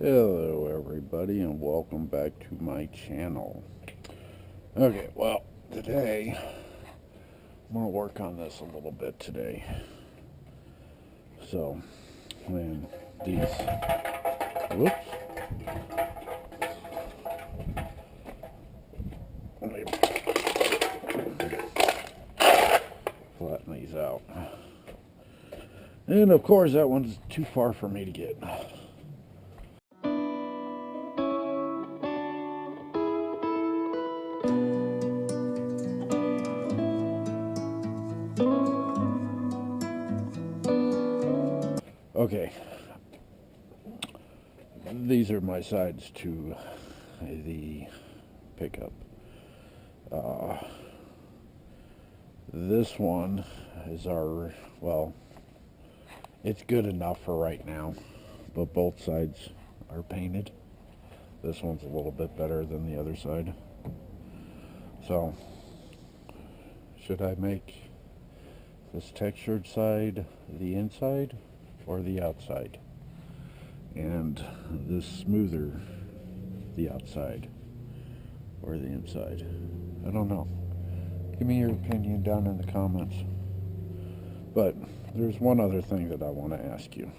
Hello everybody and welcome back to my channel. Okay, well, today I'm going to work on this a little bit today. So, when these, whoops, let me flatten these out. And of course that one's too far for me to get. Okay, these are my sides to the pickup. This one is our, well, it's good enough for right now, but both sides are painted. This one's a little bit better than the other side. So, should I make this textured side the inside or the outside? And this smoother the outside or the inside? I don't know. Give me your opinion down in the comments. But there's one other thing that I want to ask you.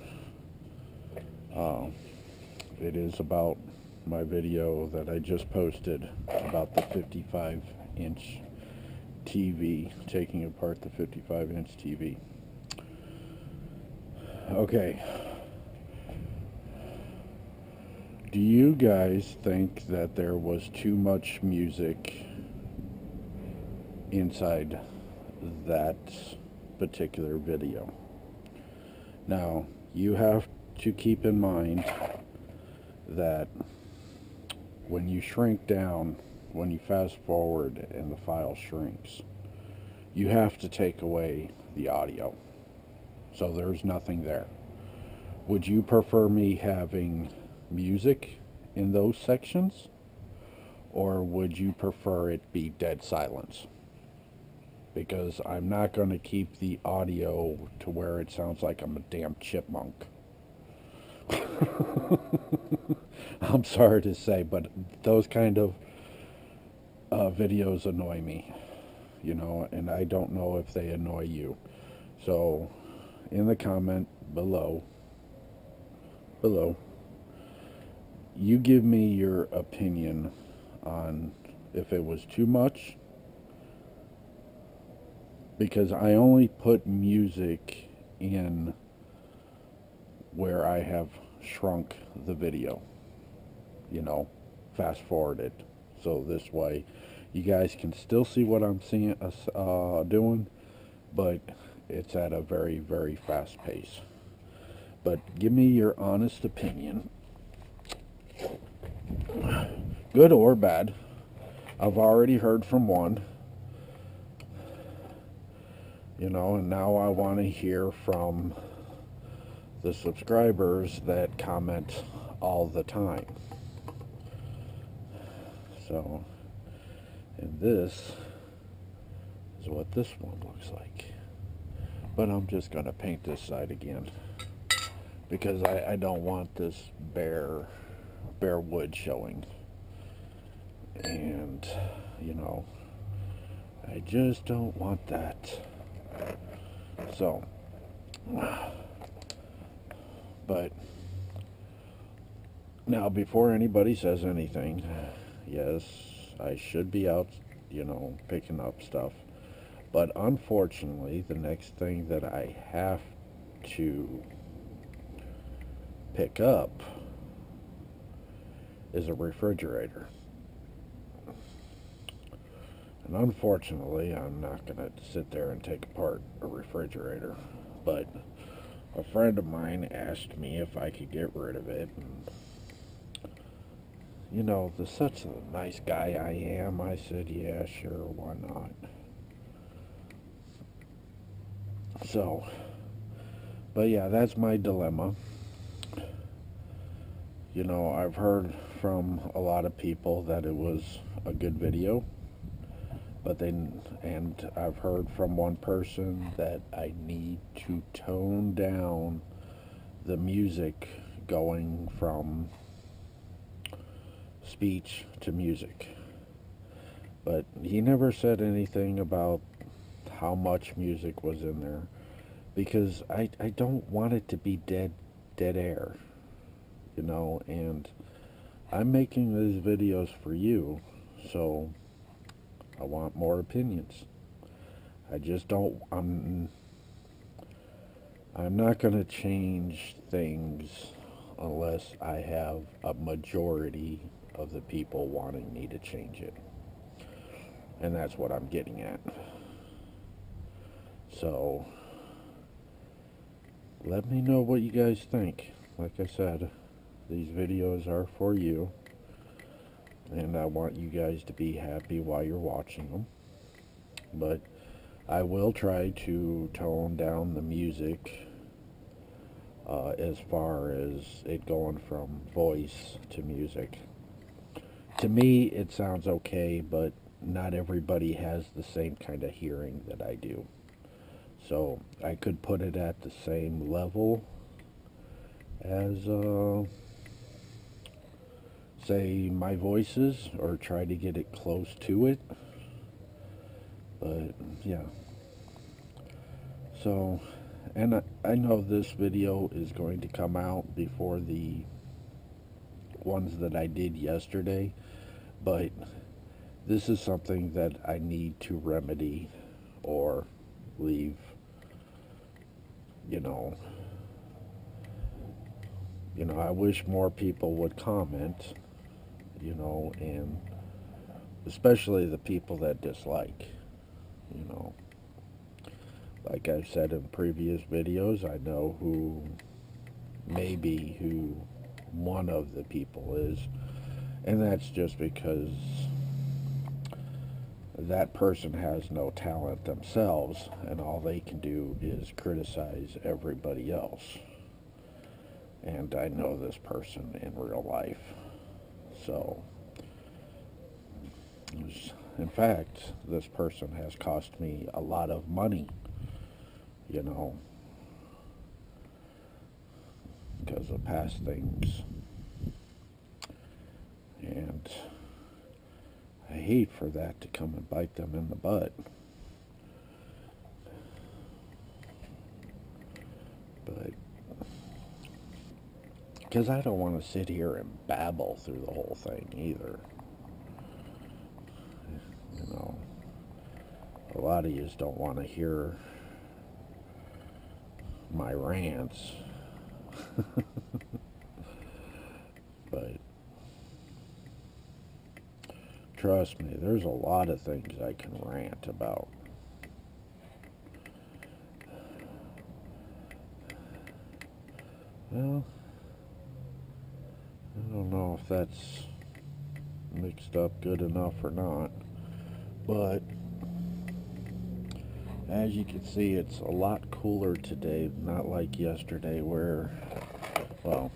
It is about my video that I just posted about the 55-inch TV, taking apart the 55-inch TV. Okay. Do you guys think that there was too much music inside that particular video? Now, you have to keep in mind that when you shrink down, when you fast forward and the file shrinks, you have to take away the audio. So there's nothing there. Would you prefer me having music in those sections, or would you prefer it be dead silence? Because I'm not going to keep the audio to where it sounds like I'm a damn chipmunk. I'm sorry to say, but those kind of videos annoy me, and I don't know if they annoy you. So, in the comment below, you give me your opinion on if it was too much, because I only put music in where I have shrunk the video, fast forward it, so this way you guys can still see what I'm seeing doing, but it's at a very, very fast pace. But give me your honest opinion, good or bad. I've already heard from one, and now I want to hear from the subscribers that comment all the time. So, and this is what this one looks like. But I'm just going to paint this side again, because I don't want this bare wood showing. And, I just don't want that. So, but now, before anybody says anything, yes, I should be out, picking up stuff. But unfortunately, the next thing that I have to pick up is a refrigerator. And unfortunately, I'm not going to sit there and take apart a refrigerator. But a friend of mine asked me if I could get rid of it. And, the such a nice guy I am, I said, yeah, sure, why not? So, but yeah, that's my dilemma. I've heard from a lot of people that it was a good video, and I've heard from one person that I need to tone down the music going from speech to music. But he never said anything about how much music was in there, because I don't want it to be dead air, and I'm making these videos for you, so I want more opinions. I just don't, I'm not going to change things unless I have a majority of the people wanting me to change it. And that's what I'm getting at. So, let me know what you guys think. Like I said, these videos are for you, and I want you guys to be happy while you're watching them. But I will try to tone down the music as far as it going from voice to music. To me, it sounds okay, but not everybody has the same kind of hearing that I do. So I could put it at the same level as, say, my voice is, or try to get it close to it. But, yeah. So, and I know this video is going to come out before the ones that I did yesterday, but this is something that I need to remedy or leave, I wish more people would comment, and especially the people that dislike, like I've said in previous videos, I know who one of the people is, and that's just because that person has no talent themselves, and all they can do is criticize everybody else. And I know this person in real life. So, in fact, this person has cost me a lot of money, because of past things. And I hate for that to come and bite them in the butt. But because I don't want to sit here and babble through the whole thing either. A lot of you don't want to hear my rants. But trust me, there's a lot of things I can rant about. Well, I don't know if that's mixed up good enough or not, but as you can see, it's a lot cooler today, not like yesterday where, well,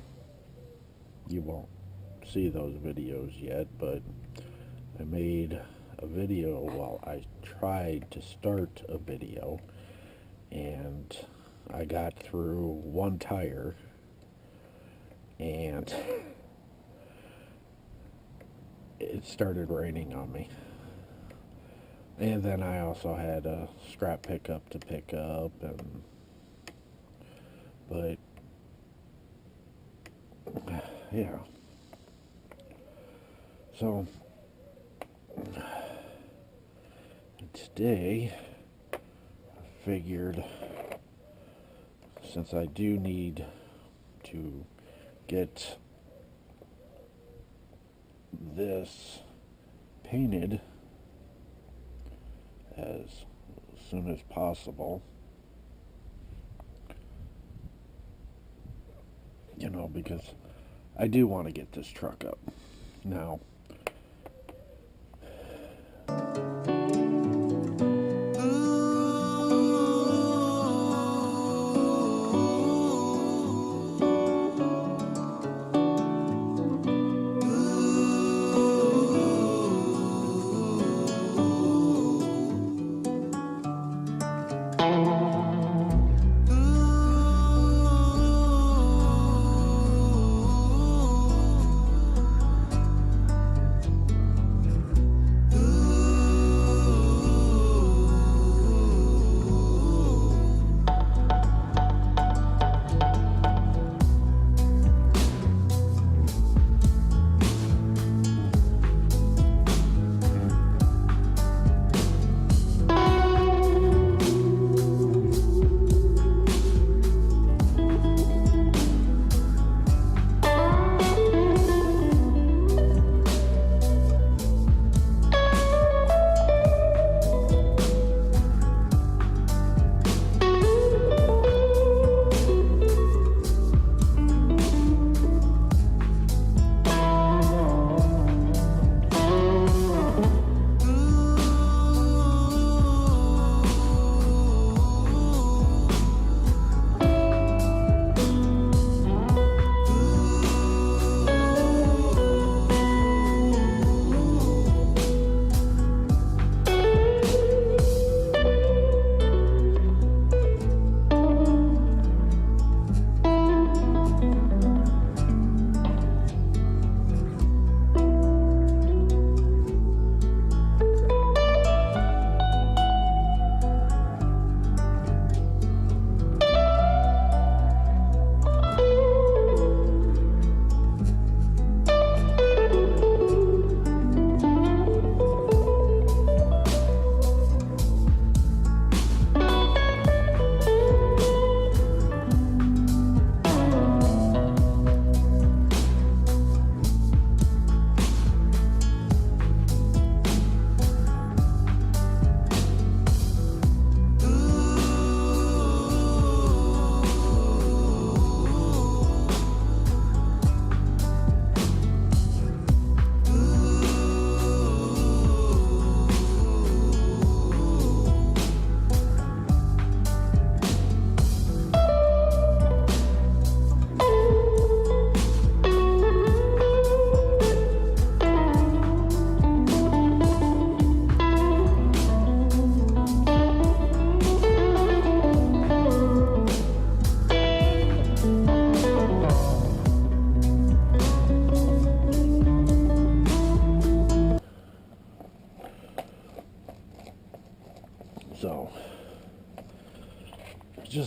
you won't see those videos yet, but I made a video, well, I tried to start a video, and I got through one tire, and it started raining on me. And then I also had a scrap pickup to pick up, but yeah. So today I figured, since I do need to get this painted as soon as possible, because I do want to get this truck up. Now,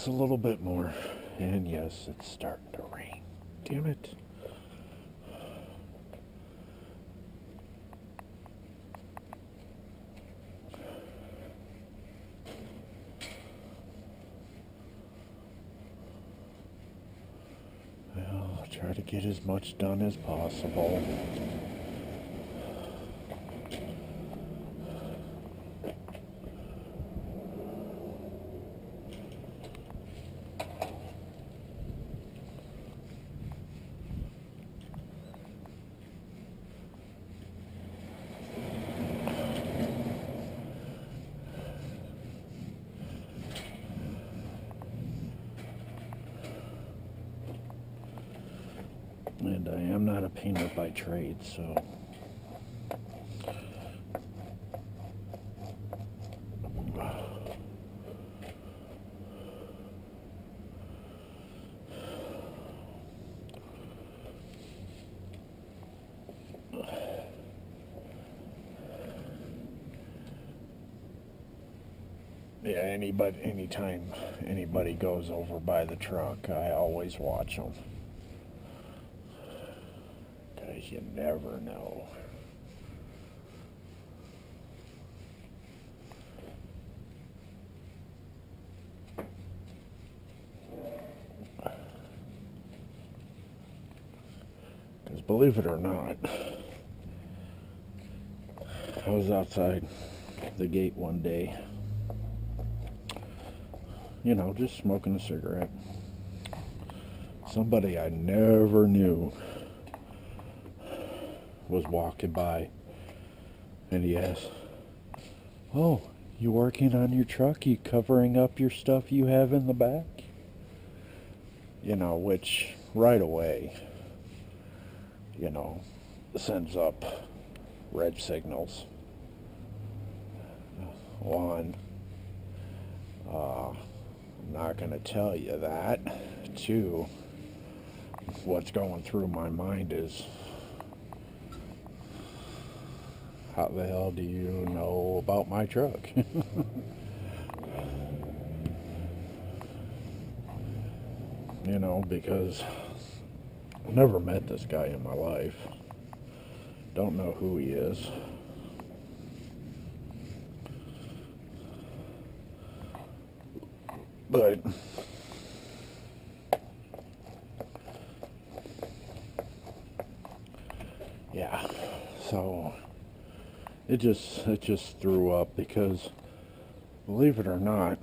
just a little bit more. And yes, it's starting to rain. Damn it. Well, I'll try to get as much done as possible. And I am not a painter by trade, so yeah, anytime anybody goes over by the truck, I always watch them. Because you never know. Because believe it or not, I was outside the gate one day, you know, just smoking a cigarette. Somebody I never knew was walking by, and he asked, "Oh, you working on your truck? You covering up your stuff you have in the back?" You know, which right away, you know, sends up red signals. One, I'm not going to tell you that. Two, what's going through my mind is, how the hell do you know about my truck? You know, because I've never met this guy in my life. Don't know who he is. But yeah, so it just threw up because, believe it or not,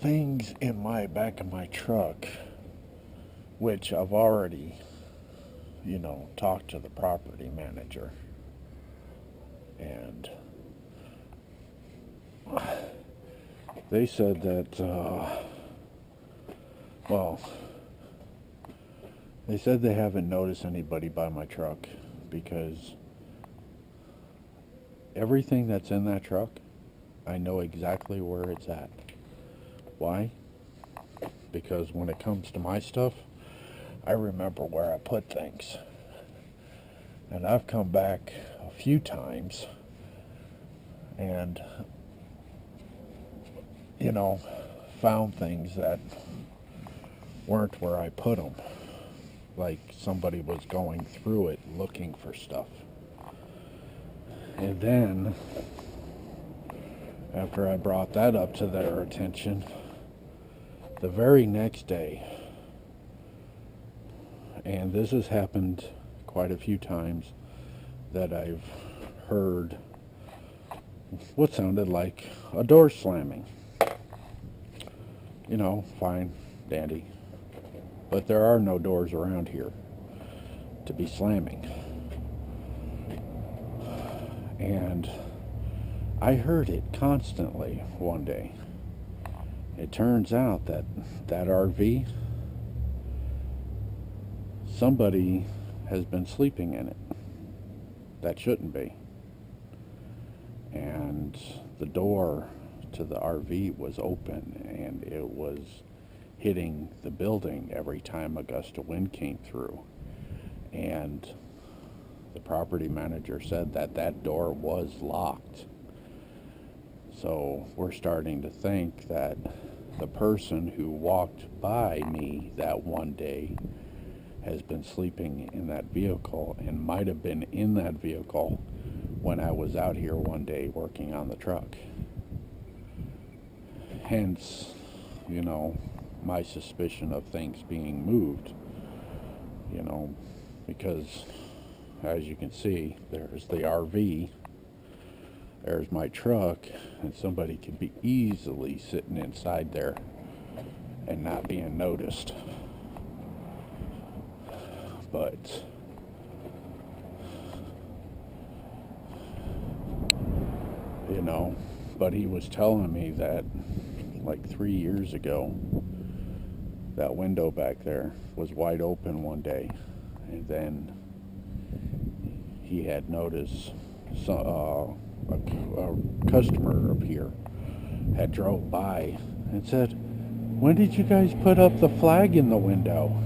things in my back of my truck, which I've already, you know, talked to the property manager, and they said that, well, they said they haven't noticed anybody by my truck because everything that's in that truck, I know exactly where it's at. Why? Because when it comes to my stuff, I remember where I put things. And I've come back a few times and, you know, found things that weren't where I put them. Like somebody was going through it looking for stuff. And then, after I brought that up to their attention, the very next day, and this has happened quite a few times, that I've heard what sounded like a door slamming. You know, fine, dandy. But there are no doors around here to be slamming. And I heard it constantly one day. It turns out that RV, somebody has been sleeping in it that shouldn't be. And the door to the RV was open, and it was hitting the building every time a gust of wind came through. And the property manager said that that door was locked. So we're starting to think that the person who walked by me that one day has been sleeping in that vehicle and might have been in that vehicle when I was out here one day working on the truck. Hence, my suspicion of things being moved, because as you can see, there's the RV, there's my truck, and somebody could be easily sitting inside there and not being noticed. But but he was telling me that like 3 years ago, that window back there was wide open one day, and then he had noticed a customer up here had drove by and said, "When did you guys put up the flag in the window?"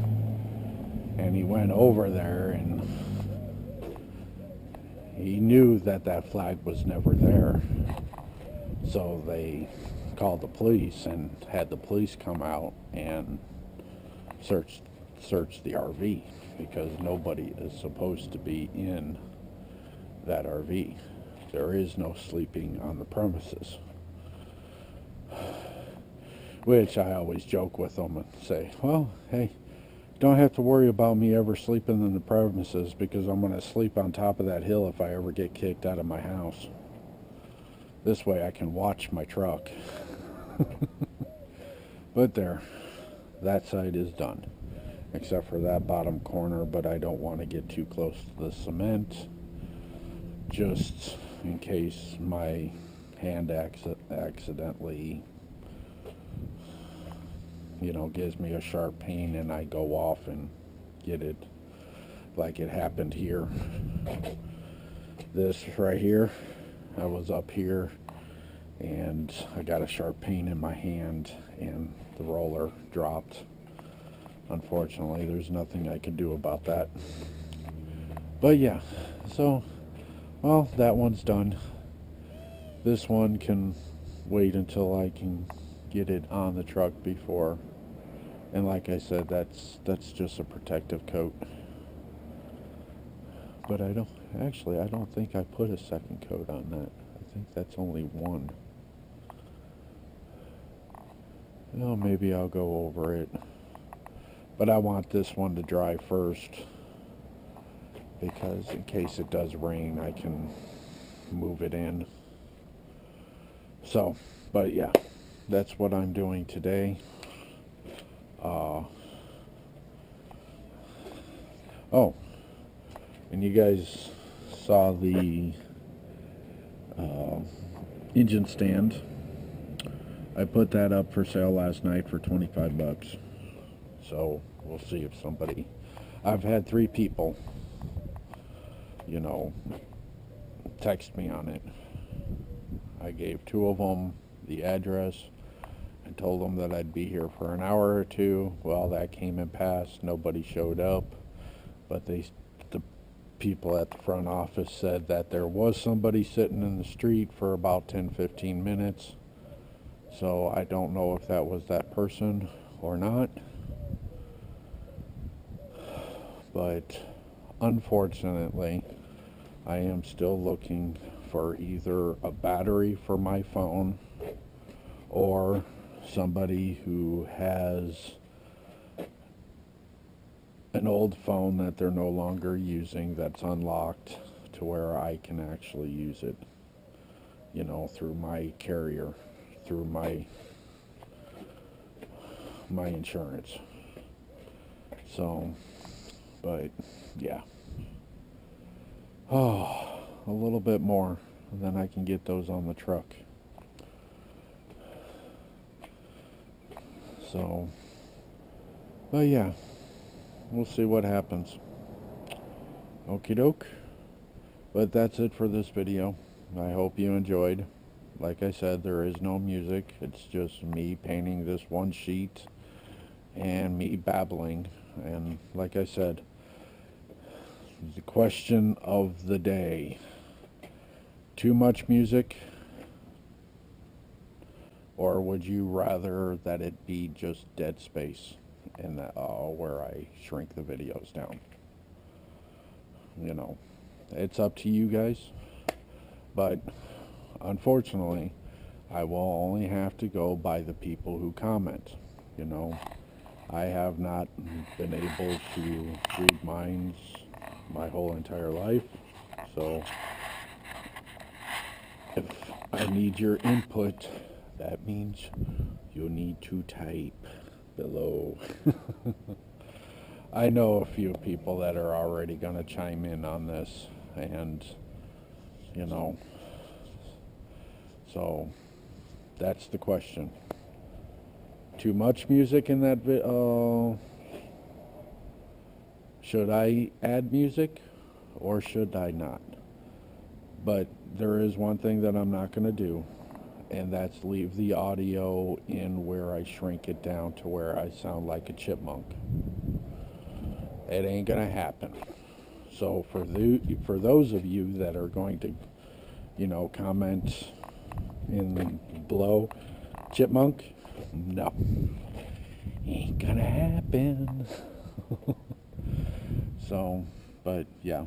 And he went over there and he knew that that flag was never there. So they called the police and had the police come out and search the RV, because nobody is supposed to be in that RV. There is no sleeping on the premises. Which I always joke with them and say, well, hey, don't have to worry about me ever sleeping in the premises, because I'm going to sleep on top of that hill if I ever get kicked out of my house. This way I can watch my truck. But there, that side is done, except for that bottom corner, but I don't want to get too close to the cement, just in case my hand accidentally, gives me a sharp pain and I go off and get it, like it happened here. This right here, I was up here and I got a sharp pain in my hand and the roller dropped. Unfortunately, there's nothing I could do about that. But yeah, so, well, that one's done. This one can wait until I can get it on the truck before. And like I said, that's just a protective coat. But I don't think I put a second coat on that. I think that's only one. Well, maybe I'll go over it. But I want this one to dry first, because in case it does rain, I can move it in. So, but yeah, that's what I'm doing today. Oh, and you guys saw the engine stand. I put that up for sale last night for 25 bucks. So we'll see if somebody... I've had 3 people, text me on it. I gave 2 of them the address and told them that I'd be here for an hour or 2. Well, that came and passed. Nobody showed up. But the people at the front office said that there was somebody sitting in the street for about 10-15 minutes. So I don't know if that was that person or not. But unfortunately, I am still looking for either a battery for my phone or somebody who has an old phone that they're no longer using that's unlocked to where I can actually use it, through my carrier, through my insurance. So, but yeah. Oh, a little bit more, and then I can get those on the truck. So, but yeah, we'll see what happens. Okie doke. But that's it for this video. I hope you enjoyed. Like I said, there is no music. It's just me painting this one sheet and me babbling. And like I said, the question of the day: too much music Or would you rather that it be just dead space and where I shrink the videos down? You know, it's up to you guys. But unfortunately, I will only have to go by the people who comment. You know, I have not been able to read minds my whole entire life. So if I need your input, that means you'll need to type below. I know a few people that are already going to chime in on this, and you know, so that's the question. Too much music in that should I add music or should I not? But there is one thing that I'm not going to do, and that's leave the audio in where I shrink it down to where I sound like a chipmunk. It ain't going to happen. So for those of you that are going to, you know, comment in below, chipmunk, no, ain't gonna happen. So, but yeah,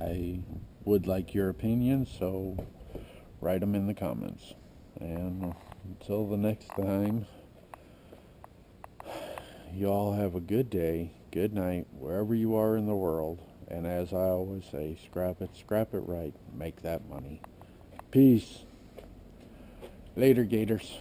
I would like your opinion, so write them in the comments. And until the next time, you all have a good day, good night, wherever you are in the world. And as I always say, scrap it right, make that money. Peace. Later, Gators.